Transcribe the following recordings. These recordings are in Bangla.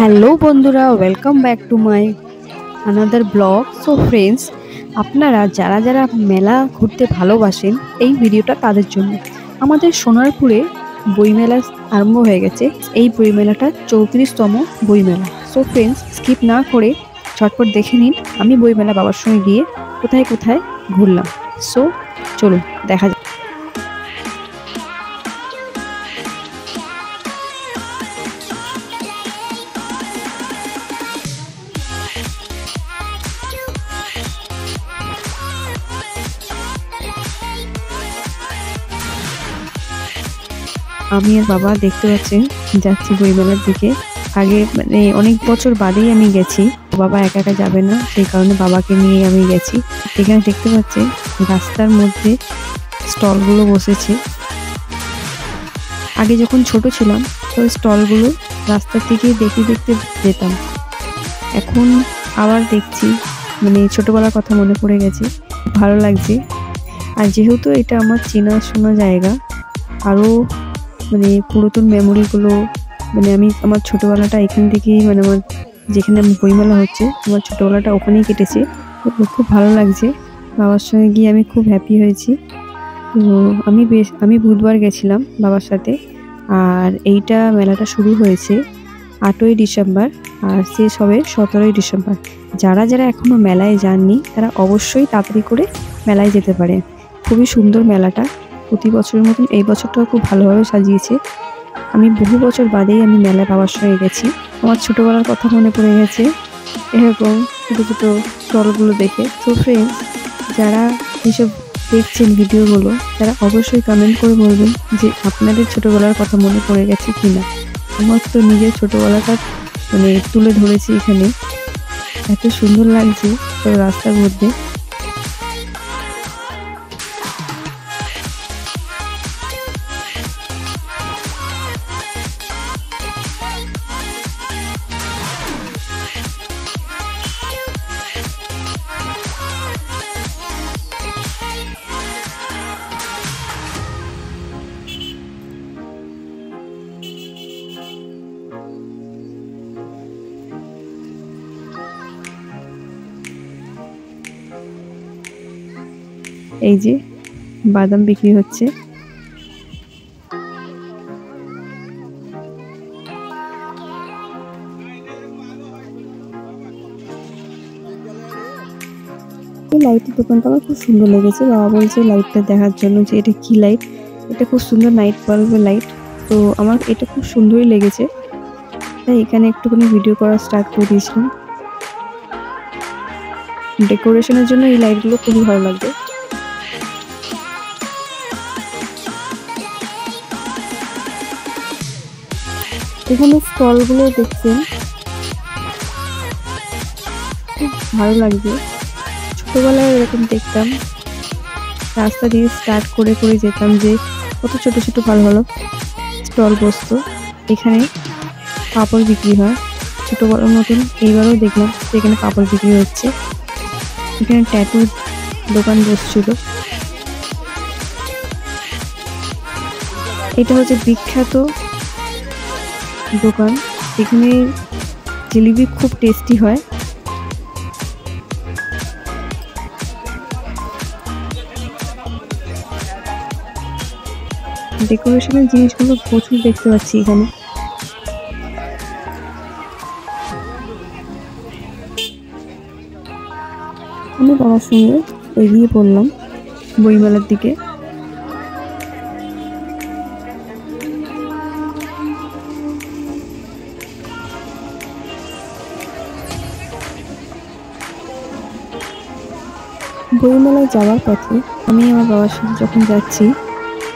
হ্যালো বন্ধুরা, welcome back to my another blog. So friends, আপনারা যারা যারা মেলা ঘুরতে ভালোবাসেন, এই ভিডিওটা তাদের জন্য। আমাদের সোনারপুরে বইমেলা আরম্ভ হয়ে গেছে। এই বইমেলাটা 34তম বইমেলা। সো ফ্রেন্ডস, স্কিপ না করে ঝটপট দেখে নিন আমি বইমেলা বাবার সঙ্গে গিয়ে কোথায় কোথায় ঘুরলাম। সো চলুন দেখা যাক। আমি আর বাবা দেখতে পাচ্ছেন যাচ্ছি বইমেলার দিকে। আগে মানে অনেক বছর বাদেই আমি গেছি, বাবা একা একা যাবে না, সেই কারণে বাবাকে নিয়ে আমি গেছি। এখানে দেখতে পাচ্ছেন রাস্তার মধ্যে স্টলগুলো বসেছে। আগে যখন ছোট ছিলাম তো স্টলগুলো রাস্তার থেকে দেখতে দেখতে যেতাম, এখন আবার দেখছি, মানে ছোটবেলার কথা মনে পড়ে গেছে, ভালো লাগছে। আর যেহেতু এটা আমার চেনাশোনা জায়গা, আরও মানে পুরাতন মেমোরিগুলো, মানে আমি আমার ছোটোবেলাটা এখান থেকেই, মানে আমার যেখানে বইমেলা হচ্ছে আমার ছোটোবেলাটা ওখানেই কেটেছে। খুব ভালো লাগছে, বাবার সঙ্গে গিয়ে আমি খুব হ্যাপি হয়েছি। তো আমি বুধবার গেছিলাম বাবার সাথে। আর এইটা মেলাটা শুরু হয়েছে 8ই ডিসেম্বর আর শেষ হবে 17ই ডিসেম্বর। যারা যারা এখনও মেলায় যাননি তারা অবশ্যই তাড়াতাড়ি করে মেলায় যেতে পারে। খুবই সুন্দর মেলাটা, প্রতি বছরের মতন এই বছরটাও খুব ভালোভাবে সাজিয়েছে। আমি বহু বছর বাদেই আমি মেলায় বাবার সঙ্গে গেছি, আমার ছোটোবেলার কথা মনে পড়ে গেছে এরকম ছোটো ছোটো স্টলগুলো দেখে। তো ফ্রেন্ডস, যারা এইসব দেখছেন ভিডিওগুলো, তারা অবশ্যই কমেন্ট করে বলবেন যে আপনাদের ছোটোবেলার কথা মনে পড়ে গেছে কি না। আমার তো নিজের ছোটোবেলাটা মানে তুলে ধরেছি এখানে, এত সুন্দর লাগছে সব রাস্তার মধ্যে। এই যে বাদাম বিক্রি হচ্ছে। এই লাইটের দোকানটা আমার খুব সুন্দর লেগেছে। বাবা বলছে লাইটটা দেখার জন্য যে এটা কি লাইট, এটা খুব সুন্দর নাইট বাল্বের লাইট। তো আমার এটা খুব সুন্দরই লেগেছে, তাই এখানে একটুখানি ভিডিও করা স্টার্ট করে দিয়েছিলাম। ডেকোরেশনের জন্য এই লাইটগুলো খুবই ভালো লাগবে। এখানে স্টলগুলো দেখছেন, খুব ভালো লাগছে। ছোটবেলায় এরকম দেখতাম, রাস্তা দিয়ে স্টার্ট করে করে যেতাম, যে কত ছোট ছোট ভালো ভালো স্টল বসতো। এখানে পাপড় বিক্রি হয় ছোট বড় মতন। এইবারও দেখলাম এখানে পাপড় বিক্রি হচ্ছে। এখানে ট্যাটুর দোকান বসছিল। এটা হচ্ছে বিখ্যাত দোকান, এখানে জিলিপি খুব টেস্টি হয়। ডেকোরেশনের জিনিসগুলো প্রচুর দেখতে পাচ্ছি এখানে। আমি বাবার সঙ্গে এগিয়ে পড়লাম বইমেলার দিকে। বইমেলায় যাওয়ার পথে আমি আমার বাবার সাথে যখন যাচ্ছি,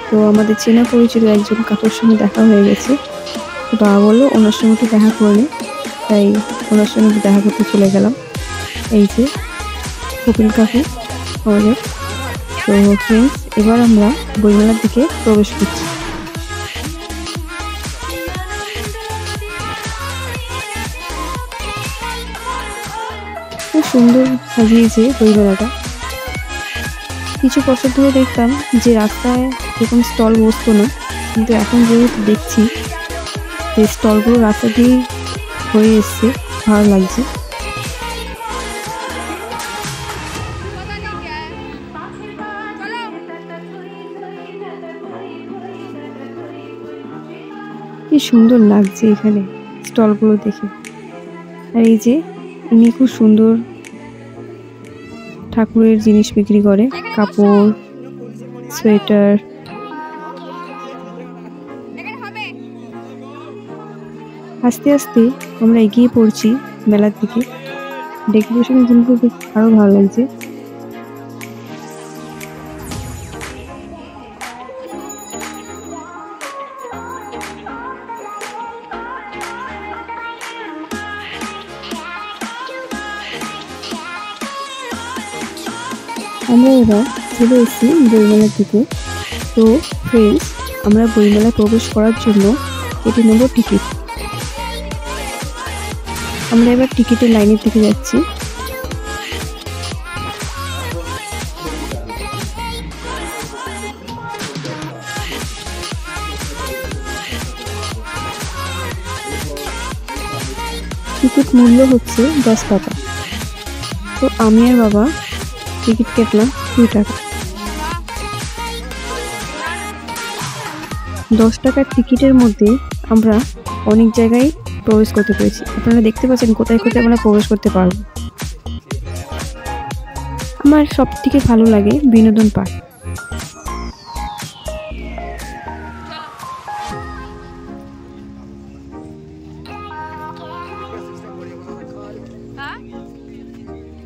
তো আমাদের চেনা পরিচিত একজন কাকুর সঙ্গে দেখা হয়ে গেছে। তো বাবা বললো ওনার সঙ্গে একটু দেখা করে নি, তাই ওনার সঙ্গে দেখা করতে চলে গেলাম। এই যে কপিল কাকু আমাদের। তো ফ্রেন্ডস, এবার আমরা বইমেলার দিকে প্রবেশ করছি। খুব সুন্দর সাজিয়েছে বইমেলাটা। কিছু বছর ধরে দেখতাম যে রাস্তায় এরকম স্টল বসতো না, কিন্তু এখন যেহেতু দেখছি যে স্টলগুলো রাস্তা দিয়ে হয়ে এসছে, ভালো লাগছে। কি সুন্দর লাগছে এখানে স্টলগুলো দেখে। আর এই যে ইনি খুব সুন্দর ঠাকুরের জিনিস বিক্রি করে, কাপড়, সোয়েটার। আস্তে আস্তে আমরা এগিয়ে পড়ছি মেলার দিকে। ডেকোরেশনের জিনিসগুলো দেখে আরো ভালো লাগছে। আমরা এবার চলে এসেছি বইমেলার দিকে। তো ফ্রেন্ডস, আমরা বইমেলায় প্রবেশ করার জন্য কেটে নেব টিকিট। আমরা এবার টিকিটের লাইনের দিকে যাচ্ছি। টিকিট মূল্য হচ্ছে 10 টাকা। তো আমি আর বাবা টিকিট কেটলাম 2 টাকা। 10 টাকার টিকিটের মধ্যে আমরা অনেক জায়গায় প্রবেশ করতে পেরেছি। আপনারা দেখতে পাচ্ছেন কোথায় কোথায় আমরা প্রবেশ করতে পারবো। আমার সব থেকে ভালো লাগে বিনোদন পার্ক।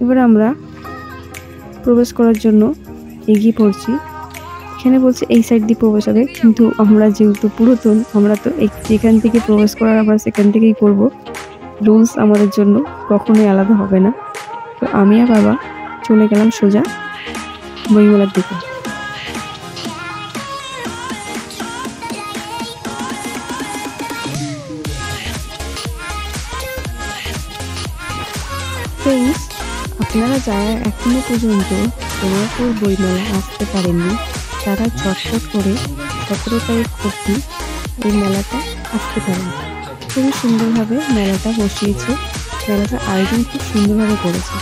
এবার আমরা প্রবেশ করার জন্য এগিয়ে পড়ছি। এখানে বলছে এই সাইড দিয়ে প্রবেশ হবে, কিন্তু আমরা যেহেতু পুরাতন, আমরা তো যেখান থেকে প্রবেশ করার আমরা সেখান থেকেই করব। রুলস আমাদের জন্য কখনোই আলাদা হবে না। তো আমি আর বাবা চলে গেলাম সোজা বইমেলার দিকে। ফ্রেন্ডস, আপনারা যারা এখনো পর্যন্ত সোনারপুর বইমেলা আসতে পারেননি, তারা ঝটপট করে 17 তারিখ অবধি এই মেলাটা আসতে পারেন। খুবই সুন্দরভাবে মেলাটা বসিয়েছে, মেলাটার আয়োজন খুব সুন্দরভাবে করেছে।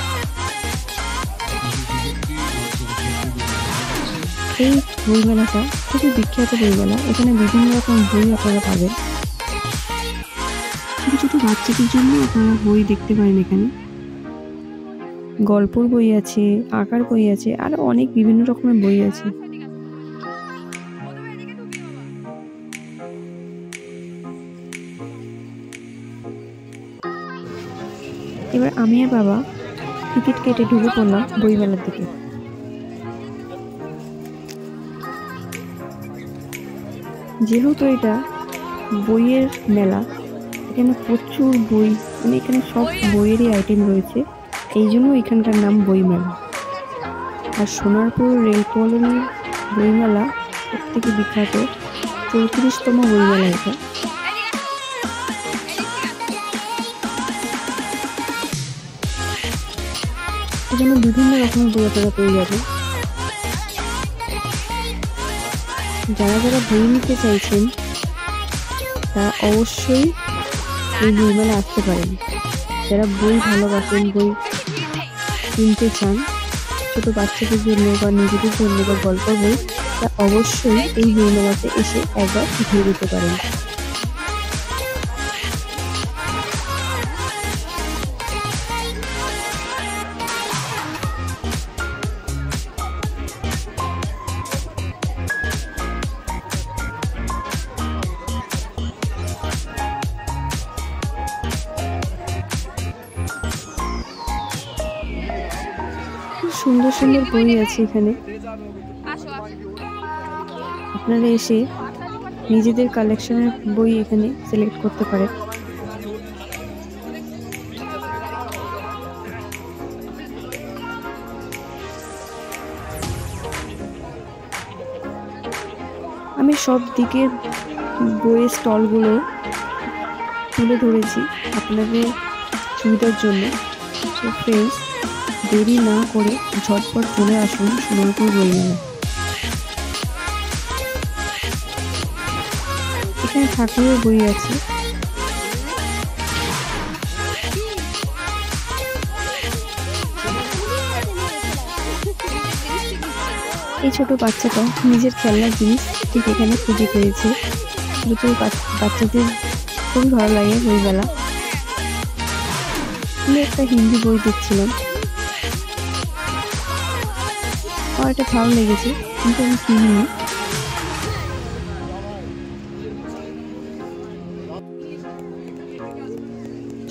এই বইমেলাটা খুবই বিখ্যাত বইমেলা। এখানে বিভিন্ন রকম বই আপনারা পাবেন। ছোট ছোট বাচ্চাদের জন্য আপনারা বই দেখতে পারেন। এখানে গল্পর বই আছে, আঁকার বই আছে, আর অনেক বিভিন্ন রকমের বই আছে। এবার আমি আর বাবা টিকিট কেটে ঢুকে পড়লাম বইমেলার দিকে। যেহেতু এটা বইয়ের মেলা, এখানে প্রচুর বই, মানে এখানে সব বইয়েরই আইটেম রয়েছে, এই জন্য এখানকার নাম বইমেলা। আর সোনারপুর রেল কলোনির বইমেলা সবথেকে বিখ্যাত, 34তম বইমেলা এটা। এখানে বিভিন্ন রকমের বই আপনারা পেয়ে যাবেন। যারা যারা বই নিতে চাইছেন তারা অবশ্যই এই বইমেলা আসতে পারেন। যারা বই ভালোবাসেন, বই কিনতে চান, ছোট বাচ্চাদের জন্য বা নিজেদের জন্য বা গল্প বই, তা অবশ্যই এই বইমেলাতে এসে একবার ঘুরে দিতে পারেন। সুন্দর সুন্দর বই আছে এখানে, আপনারা এসে নিজেদের কালেকশনের বই এখানে সিলেক্ট করতে পারেন। আমি সব দিকের বইয়ের স্টলগুলো তুলে ধরেছি আপনাদের সুবিধার জন্য। তো ফ্রেন্ডস, দেরি না করে ঝটপট চলে আসুন সোনারপুর বইমেলা। এখানে ঠাকুরের বই আছে, এই ছোট বাচ্চাটা নিজের খেলনার জিনিস ঠিক এখানে খুঁজে পেয়েছে। দুটো বাচ্চাদের খুবই ভালো লাগে বইমেলা। আমি একটা হিন্দি বই দেখছিলাম, আমার এটা ভালো লেগেছে কিন্তু আমি কিনিনি।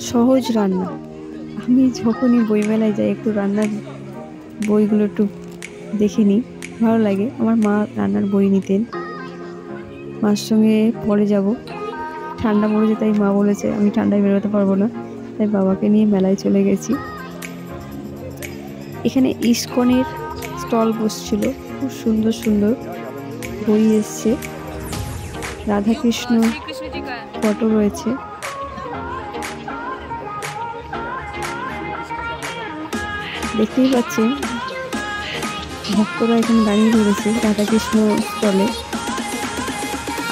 সহজ রান্না, আমি যখনই বইমেলায় যাই একটু রান্নার বইগুলো একটু দেখে নিই, ভালো লাগে। আমার মা রান্নার বই নিতেন, মার সঙ্গে পরে যাব। ঠান্ডা পড়েছে তাই মা বলেছে আমি ঠান্ডায় বেরোতে পারবো না, তাই বাবাকে নিয়ে মেলায় চলে গেছি। এখানে ইসকনের স্টল বসছিল, খুব সুন্দর সুন্দর বই এসছে, রাধাকৃষ্ণ ফটো রয়েছে। দেখতেই পাচ্ছেন ভক্তরা এখানে দাঁড়িয়ে রয়েছে রাধাকৃষ্ণ স্টলে।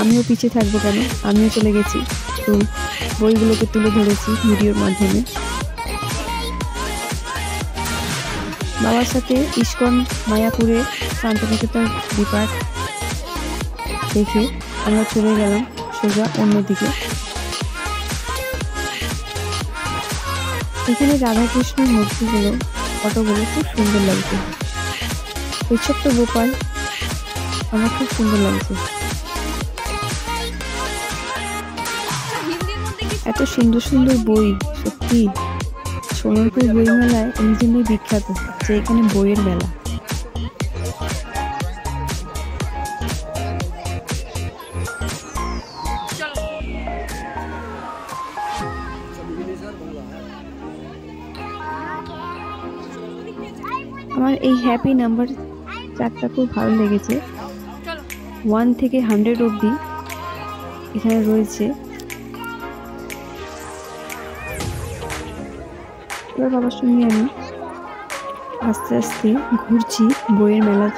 আমিও পিছিয়ে থাকবো কেন, আমিও চলে গেছি, তো বইগুলোকে তুলে ধরেছি ভিডিওর মাধ্যমে। বাবার সাথে ইসকন মায়াপুরে শান্তিনিকেতন ডিপার্ট দেখে আমরা চলে গেলাম সোজা অন্যদিকে। এখানে রাধাকৃষ্ণের মূর্তিগুলো ফটোগুলো খুব সুন্দর লাগছে। ওই ছোট্ট গোপাল আমার খুব সুন্দর লাগছে। এত সুন্দর সুন্দর বই, সত্যি সোনারপুর বই মেলায় এই জন্যই বিখ্যাত যে এখানে বইয়ের মেলা। আমার এই হ্যাপি নাম্বার চারটা খুব ভালো লেগেছে। 1 থেকে 100 অবধি এখানে রয়েছে। এবার বাবার সঙ্গে আমি আস্তে আস্তে ঘুরছি বইয়ের মেলার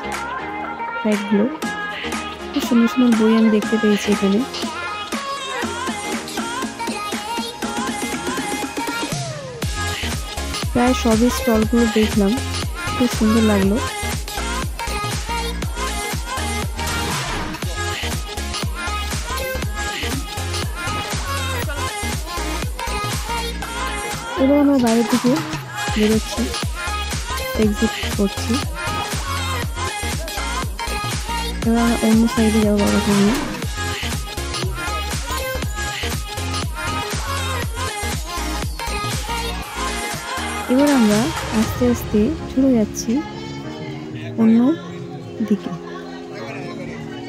সাইডগুলো। খুব সুন্দর সুন্দর বই আমি দেখতে পেয়েছি এখানে। প্রায় সবই স্টলগুলো দেখলাম, খুব সুন্দর লাগলো। এবার আমরা বাইরের দিকে বেরোচ্ছি, এক্সিট করছি। এবার অন্য সাইডে যাবো বাবাকে নিয়ে। এবার আমরা আস্তে আস্তে চলে যাচ্ছি অন্য দিকে।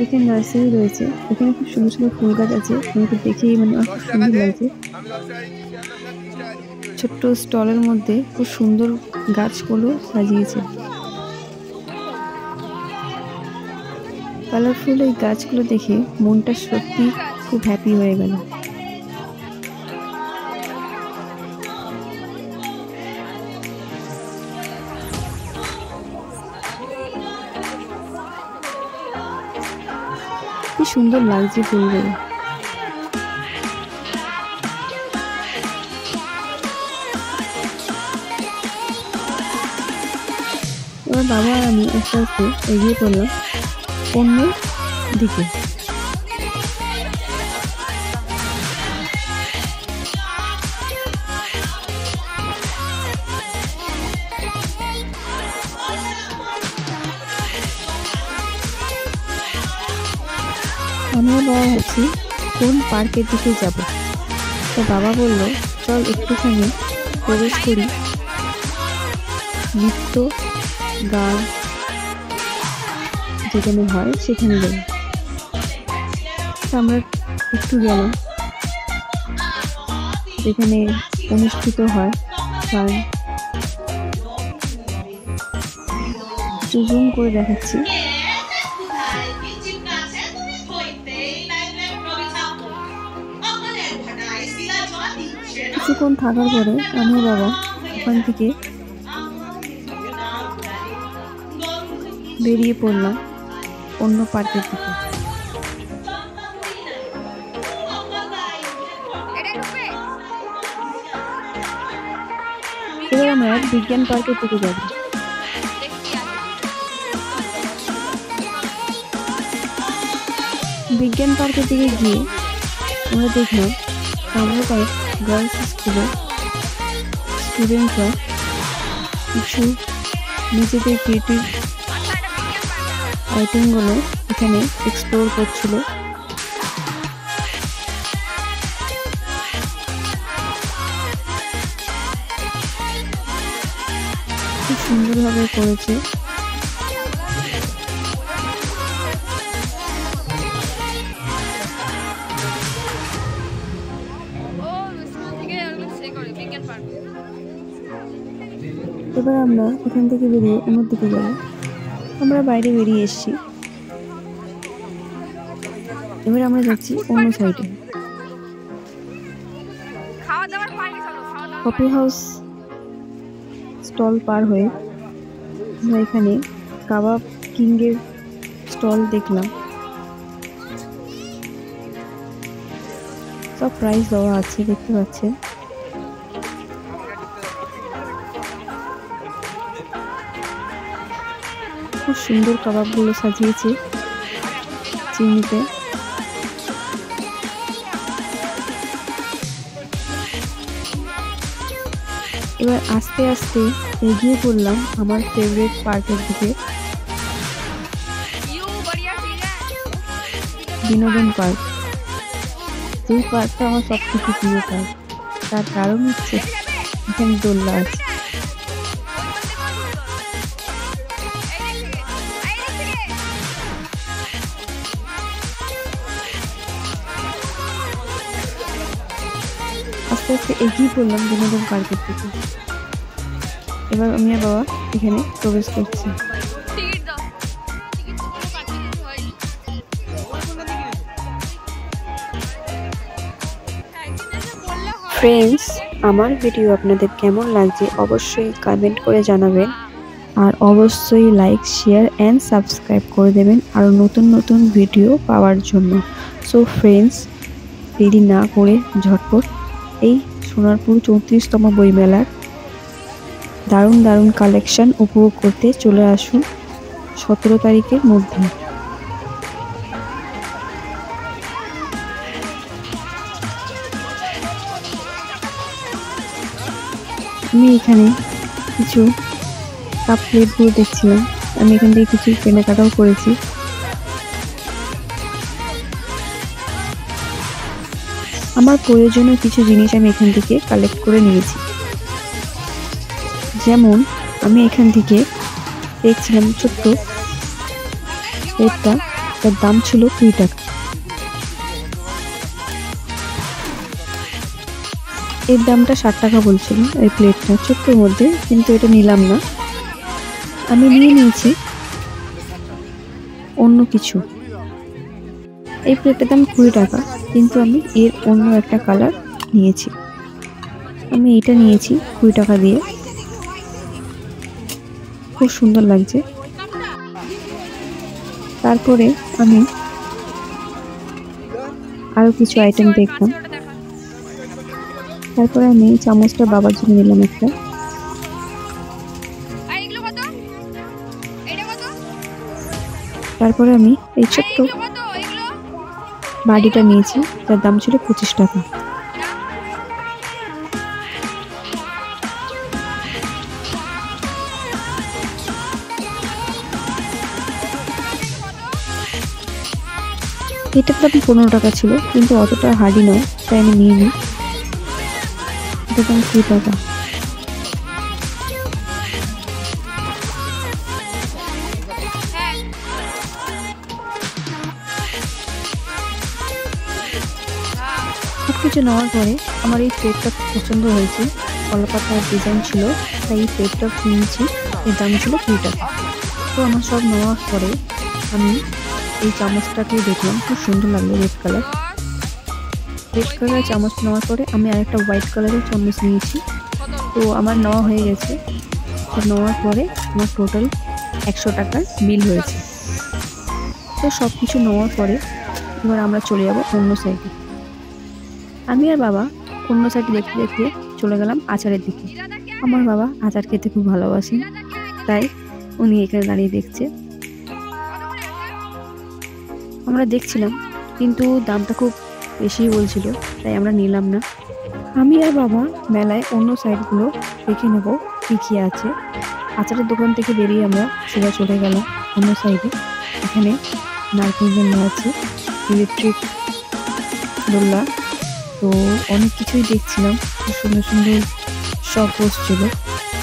এখানে নার্সারি রয়েছে, এখানে খুব সুন্দর সুন্দর ফুল গাছ আছে, আমাকে দেখেই মানে আমার খুব সুন্দর লাগছে। ছোট্ট স্টলের মধ্যে খুব সুন্দর গাছগুলো সাজিয়েছে। কালারফুল এই গাছগুলো দেখে মনটা সত্যি খুব হ্যাপি হয়ে গেল। কি সুন্দর লাগছে ফুলগুলো। এবার বাবা আর আমি আস্তে আস্তে এগিয়ে পড়লাম অন্য দিকে। আমরা বাবা ভাবছি কোন পার্কের দিকে যাব, তো বাবা বলল চল একটুখানি প্রবেশ করি, নৃত্য গান যেখানে হয় সেখানে যাব। আমরা একটু গেলাম যেখানে অনুষ্ঠিত হয় গান। জুম করে দেখাচ্ছি। কিছুক্ষণ থাকার পরে আমি বাবা ওখান থেকে বেরিয়ে পড়লাম অন্য পার্কের দিকে। এবার আমরা বিজ্ঞান পার্কের দিকে যাব। বিজ্ঞান পার্কের দিকে গিয়ে আমরা দেখলাম কামরূপায় গার্লস স্কুলের স্টুডেন্টরা কিছু নিজেদের ক্রিয়েটিভ আইটেমগুলো এখানে এক্সপ্লোর করছিল। খুব সুন্দরভাবে করেছে। এবার আমরা এখান থেকে বেরিয়ে অন্যদিকে যাব। আমরা বাইরে বেরিয়ে এসেছি, এবার আমরা যাচ্ছি অন্য সাইডে। কফি হাউস স্টল পার হয়ে আমরা এখানে কাবাব কিংয়ের স্টল দেখলাম। সব প্রাইস দেওয়া আছে, দেখতে পাচ্ছেন। খুব সুন্দর কাবাবগুলো সাজিয়েছে চিমনিতে। এবার আস্তে আস্তে এগিয়ে পড়লাম আমার ফেভারিট পার্কের দিকে, বিনোদন পার্ক। এই পার্কটা আমার সব থেকে প্রিয় পার্ক, তার কারণ হচ্ছে এখানে দোলনা আছে। আস্তে আস্তে এগিয়ে পড়লাম বিনোদন পার্কের দিকে। এবার আমি আর বাবা এখানে প্রবেশ করছি। ফ্রেন্ডস, আমার ভিডিও আপনাদের কেমন লাগছে অবশ্যই কমেন্ট করে জানাবেন, আর অবশ্যই লাইক, শেয়ার অ্যান্ড সাবস্ক্রাইব করে দেবেন আরও নতুন নতুন ভিডিও পাওয়ার জন্য। সো ফ্রেন্ডস, দেরি না করে ঝটপট এই সোনারপুর 34তম বইমেলার দারুণ দারুণ কালেকশন উপভোগ করতে চলে আসুন 17 তারিখের মধ্যে। আমি এখানে কিছু কাপ প্লেটগুলো দেখছিলাম, আমি এখান থেকে কিছু কেনাকাটাও করেছি। আমার প্রয়োজনীয় কিছু জিনিস আমি এখান থেকে কালেক্ট করে নিয়েছি। যেমন আমি এখান থেকে দেখছিলাম ছোট্ট প্লেটটা, তার দাম ছিল 2 টাকা। এর দামটা 60 টাকা বলছিল এই প্লেটটা, ছোট্টর মধ্যে, কিন্তু এটা নিলাম না। আমি নিয়ে নিয়েছি অন্য কিছু। এই প্লেটটার দাম 20 টাকা, কিন্তু আমি এর অন্য একটা কালার নিয়েছি। আমি এটা নিয়েছি 20 টাকা দিয়ে, খুব সুন্দর লাগছে। তারপরে আমি আরো কিছু আইটেম দেখলাম। তারপরে আমি চামচটা বাবার জন্য নিলাম একটা। তারপরে আমি এই ছোট্ট বাড়িটা নিয়েছি, যার দাম ছিল 25 টাকা। এটার দাম 15 টাকা ছিল, কিন্তু অতটা হার্ডি নয়, তাই আমি নিয়ে নিই। এটার দাম 2 টাকা। সবকিছু নেওয়ার পরে আমার এই প্লেটটা পছন্দ হয়েছে, কলাপাতার ডিজাইন ছিল, তাই এই প্লেটটা কিনেছি। এর দাম ছিল 2 টাকা। তো আমার সব নেওয়ার পরে আমি এই চামচটাকে দেখলাম, খুব সুন্দর লাগলো, রেড কালার চামচ নেওয়ার পরে আমি আরেকটা হোয়াইট কালারের চামচ নিয়েছি। তো আমার নেওয়া হয়ে গেছে। তো নেওয়ার পরে আমার টোটাল 100 টাকার বিল হয়েছে। তো সব কিছু নেওয়ার পরে এবার আমরা চলে যাব অন্য সাইডে। আমি আর বাবা অন্য সাইডে দেখতে দেখতে চলে গেলাম আচারের দিকে। আমার বাবা আচার খেতে খুব ভালোবাসেন, তাই উনি এখানে দাঁড়িয়ে দেখছে। আমরা দেখছিলাম কিন্তু দামটা খুব বেশি বলছিল, তাই আমরা নিলাম না। আমি আর বাবা মেলায় অন্য সাইডগুলো দেখে নেব কী কী আছে। আচারের দোকান থেকে বেরিয়ে আমরা সোজা চলে গেলাম অন্য সাইডে। এখানে নারকেল দোলনা আছে, ইলেকট্রিক দোলনা, তো অনেক কিছুই দেখছিলাম। খুব সুন্দর সুন্দর সব বসছিল।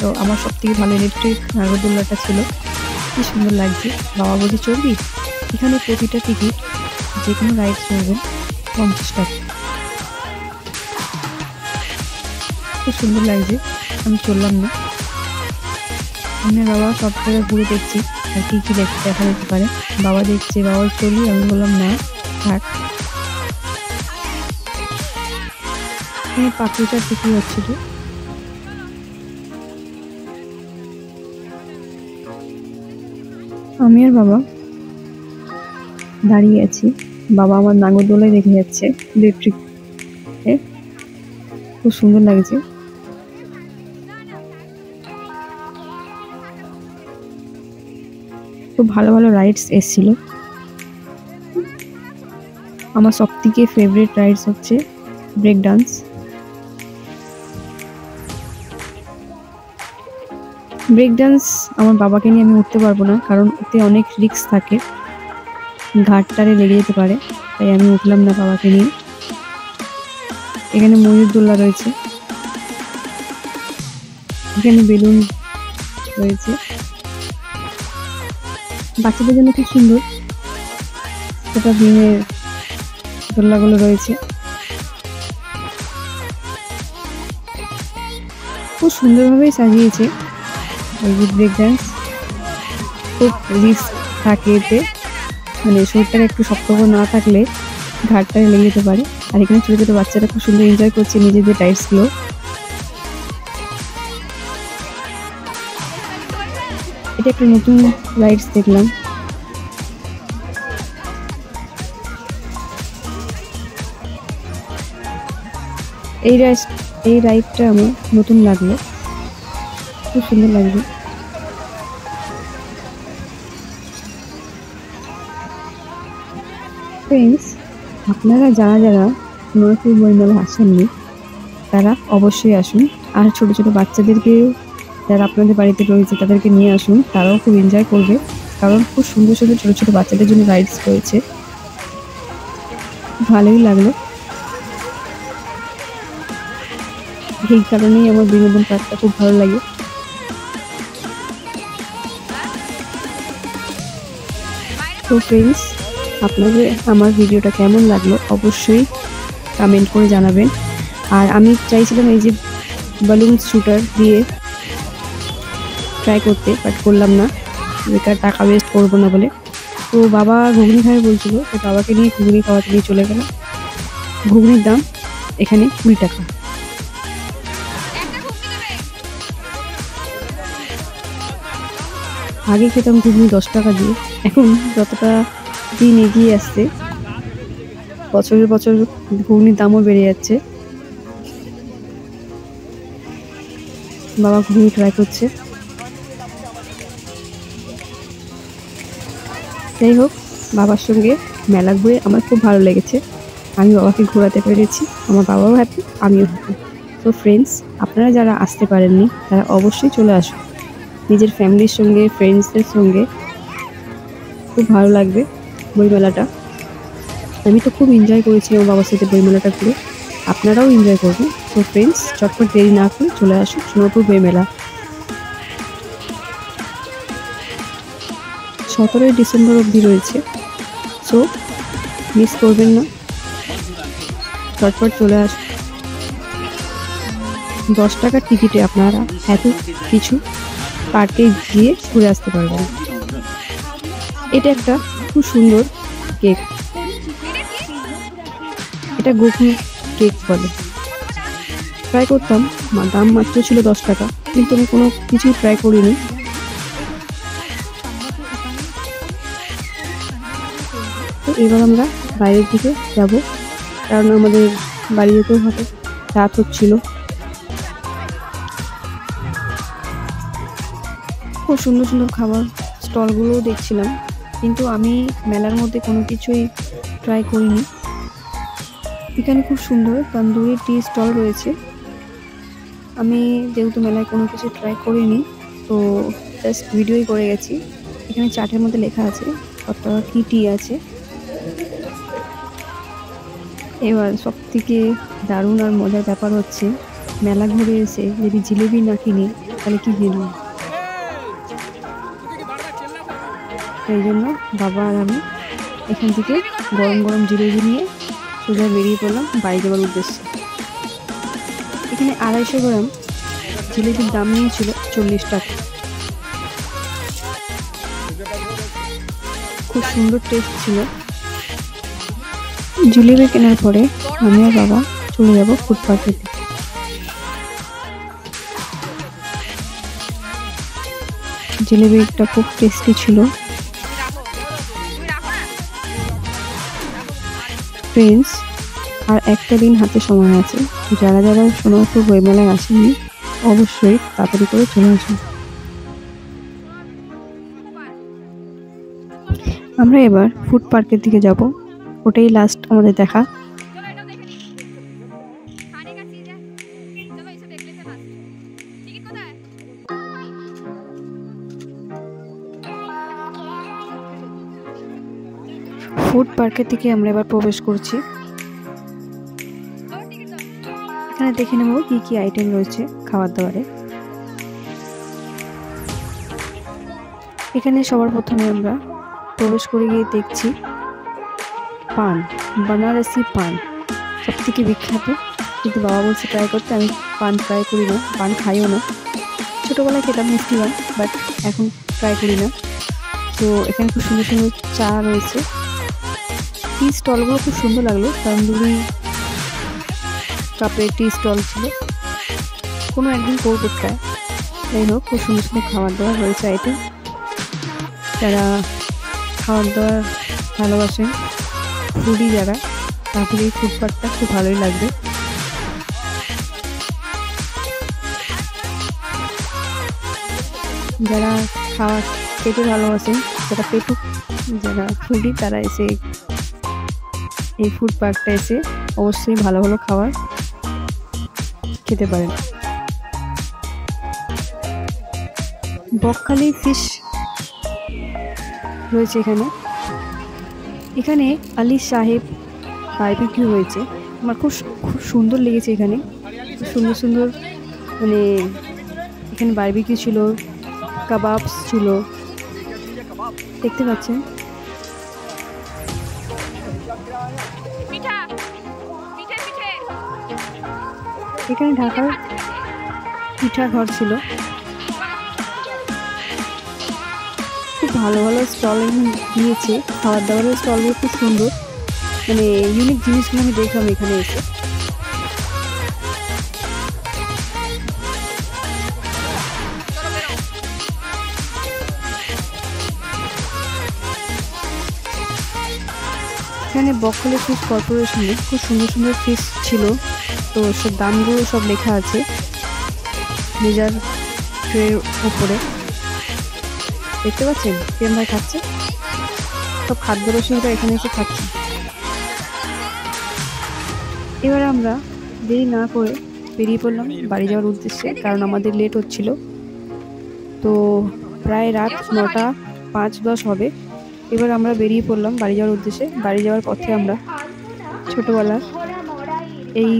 তো আমার সব থেকে ভালো ইলেকট্রিক নাগরদোল্লাটা ছিল, কি সুন্দর লাগছে। বাবা বলছে চলবি? এখানে প্রতিটা টিকিট যে কোনো রাইড করবেন 50 টাকা। খুব সুন্দর লাগছে, আমি চললাম না। আমি বাবা সব জায়গায় ঘুরে দেখছি আর কী কী দেখা যেতে পারে। বাবা দেখছে, বাবা চলি, আমি বললাম না থাক। এখানে পাখিটার বিক্রি হচ্ছিল। আমি আর বাবা দাঁড়িয়ে আছি, বাবা আমার নাগরদোলায় রেখে যাচ্ছে ইলেকট্রিক। খুব সুন্দর লাগছে। খুব ভালো ভালো রাইডস এসেছিল। আমার সব থেকে ফেভারিট রাইডস হচ্ছে ব্রেক ডান্স। ব্রেক ডান্স আমার বাবাকে নিয়ে আমি উঠতে পারবো না, কারণ ওতে অনেক রিস্ক থাকে, ঘাটটারে লেগে যেতে পারে, তাই আমি উঠলাম না বাবাকে নিয়ে। এখানে ময়ূর দোলনা রয়েছে, এখানে বেলুন রয়েছে বাচ্চাদের জন্য, খুব সুন্দর। সেটা ভীমের দোলনাগুলো রয়েছে, খুব সুন্দরভাবেই সাজিয়েছে। এই যে ব্রেক ডান্স, খুব রিস্ক থাকে এতে, মানে শরীরটাকে একটু শক্ত করে না থাকলে ঘাটটায় লেগে যেতে পারে। আর এখানে ছোটো ছোটো বাচ্চারা খুব সুন্দর এনজয় করছে নিজেদের রাইডসগুলো। এটা একটা নতুন রাইডস দেখলাম। এই রাইডটা আমার নতুন লাগলো, খুব সুন্দর লাগবে। ফ্রেন্ডস, আপনারা যারা যারা নরসিংহ বইমেলা আসেননি তারা অবশ্যই আসুন। আর ছোট ছোট বাচ্চাদেরকে যারা আপনাদের বাড়িতে রয়েছে তাদেরকে নিয়ে আসুন, তারাও খুব এনজয় করবে, কারণ খুব সুন্দর সুন্দর ছোটো ছোটো বাচ্চাদের জন্য রাইডস রয়েছে। ভালোই লাগলো, এই কারণেই আমার বিনোদন পার্কটা খুব ভালো লাগে। তো ফ্রেন্ডস, আপনাদের আমার ভিডিওটা কেমন লাগলো অবশ্যই কমেন্ট করে জানাবেন। আর আমি চাইছিলাম এই যে বালুন শুটার দিয়ে ট্রাই করতে, বাট করলাম না, বেকার টাকা ওয়েস্ট করবো না বলে। তো বাবা ঘুগনি খাবে বলছিল, তো বাবাকে নিয়ে ঘুগনি খাওয়াতে নিয়ে চলে গেলাম। ঘুগনির দাম এখানে 20 টাকা। আগে খেতাম ঘুগনি 10 টাকা দিয়ে, এখন যতটা দিন এগিয়ে আসছে বছরের বছর ঘুগনির দামও বেড়ে যাচ্ছে। বাবা ঘুগনি ট্রাই করছে। যাই হোক, বাবার সঙ্গে মেলা ঘুরে আমার খুব ভালো লেগেছে। আমি বাবাকে ঘোরাতে পেরেছি, আমার বাবাও হ্যাপি, আমিও হ্যাপি। তো ফ্রেন্ডস, আপনারা যারা আসতে পারেননি তারা অবশ্যই চলে আসুন নিজের ফ্যামিলির সঙ্গে, ফ্রেন্ডসদের সঙ্গে। খুব ভালো লাগবে বইমেলাটা। আমি তো খুব এনজয় করেছি আমার বাবার সাথে বইমেলাটা ঘুরে, আপনারাও এনজয় করবেন। তো ফ্রেন্ডস, চটপট দেরি না করে চলে আসুন সোনারপুর বইমেলা। 17ই ডিসেম্বর অবধি রয়েছে, সো মিস করবেন না, চটপট চলে আসুন। 10 টাকার টিকিটে আপনারা এত কিছু পার্কে গিয়ে ঘুরে আসতে পারবেন। এটা একটা খুব সুন্দর কেক, এটা গোকুল কেক বলে। ট্রাই করতাম, দাম মাত্র ছিল 10 টাকা, কিন্তু আমি কোনো কিছুই ট্রাই করিনি। তো এবার আমরা বাইরের দিকে যাব, কারণ আমাদের বাড়ি যেতেও হবে, রাত হচ্ছিল। খুব সুন্দর সুন্দর খাবার স্টলগুলোও দেখছিলাম, কিন্তু আমি মেলার মধ্যে কোনো কিছুই ট্রাই করিনি। এখানে খুব সুন্দর তন্দুরি টি স্টল রয়েছে। আমি যেহেতু মেলায় কোনো কিছু ট্রাই করিনি, তো জাস্ট ভিডিওই করে গেছি। এখানে চার্টের মধ্যে লেখা আছে কত কি টি আছে। এবার সব থেকে দারুণ আর মজার ব্যাপার হচ্ছে, মেলা ঘুরে এসে যদি জিলেবি না কিনি তাহলে কি কিনবো। সেই জন্য বাবা আর আমি এখান থেকে গরম গরম জিলেবি নিয়ে সোজা বেরিয়ে পড়লাম বাড়ি যাওয়ার উদ্দেশ্যে। এখানে 250 গ্রাম জিলেবির দাম নিয়েছিল 40 টাকা। খুব সুন্দর টেস্ট ছিল। জিলেবি কেনার পরে আমি আর বাবা চলে যাব ফুড পার্কেতে। জিলেবিটা খুব টেস্টি ছিল। ফ্রেন্ডস, আর একটা দিন হাতে সময় আছে, যারা যারা সোনারপুর বইমেলায় আসেননি অবশ্যই তাড়াতাড়ি করে চলে আসুন। আমরা এবার ফুড পার্কের দিকে যাব, ওটাই লাস্ট আমাদের দেখা। ফুড পার্কের দিকে আমরা এবার প্রবেশ করছি। এখানে দেখে নেব কি কি আইটেম রয়েছে খাবার দাবারে। এখানে সবার প্রথমে আমরা প্রবেশ করে গিয়ে দেখছি পান, বানারসি পান সব থেকে বিখ্যাত। কিন্তু বাবা বলছে ট্রাই করতে, আমি পান ট্রাই করি না, পান খাইও না। ছোটোবেলায় খেতাম মিষ্টি পান, বাট এখন ট্রাই করি না। তো এখানে খুব সুন্দর সুন্দর চা রয়েছে। টি স্টলগুলো খুব সুন্দর লাগলো, তন্দুরি কাপের টি স্টল ছিল। কোনো একদিন করবো ট্রাই। যাই হোক, খুব সুন্দর সুন্দর খাবার দাবার রয়েছে আইটেম। যারা খাবার দাবার ভালোবাসেন, ফুডি যারা, তাদের এই ফুড পার্কটা খুব ভালোই লাগবে। যারা খাওয়া খেতে ভালোবাসেন, যারা পেটুক, যারা ফুডি, তারা এসে এই ফুড পার্কটা এসে অবশ্যই ভালো ভালো খাবার খেতে পারেন। বকখালি ফিশ রয়েছে এখানে। এখানে আলী সাহেব বারবিকিউ হয়েছে, আমার খুব খুব সুন্দর লেগেছে। এখানে খুব সুন্দর সুন্দর মানে এখানে বারবিকিউ ছিল, কাবাবস ছিল, দেখতে পাচ্ছেন। এখানে ঢাকার পিঠা ঘর ছিল। খুব ভালো ভালো স্টল দিয়েছে, খাবার দাবারের স্টলগুলো খুব সুন্দর, মানে ইউনিক জিনিসগুলো আমি দেখলাম এখানে এসে। এখানে বকখালি ফিশ কর্পোরেশনে খুব সুন্দর সুন্দর ফিশ ছিল। তো সব দামগুলো সব লেখা আছে মেজার ট্রের উপরে, দেখতে পাচ্ছেন প্রেম ভাই খাচ্ছে। সব খাদ্য রসিকরা এখানে এসে খাচ্ছে। এবার আমরা দেরি না করে বেরিয়ে পড়লাম বাড়ি যাওয়ার উদ্দেশ্যে, কারণ আমাদের লেট হচ্ছিল। তো প্রায় রাত 9টা 5-10 হবে। এবার আমরা বেরিয়ে পড়লাম বাড়ি যাওয়ার উদ্দেশ্যে। বাড়ি যাওয়ার পথে আমরা ছোটবেলার এই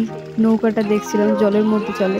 নৌকাটা দেখছিলাম, জলের মধ্যে চলে।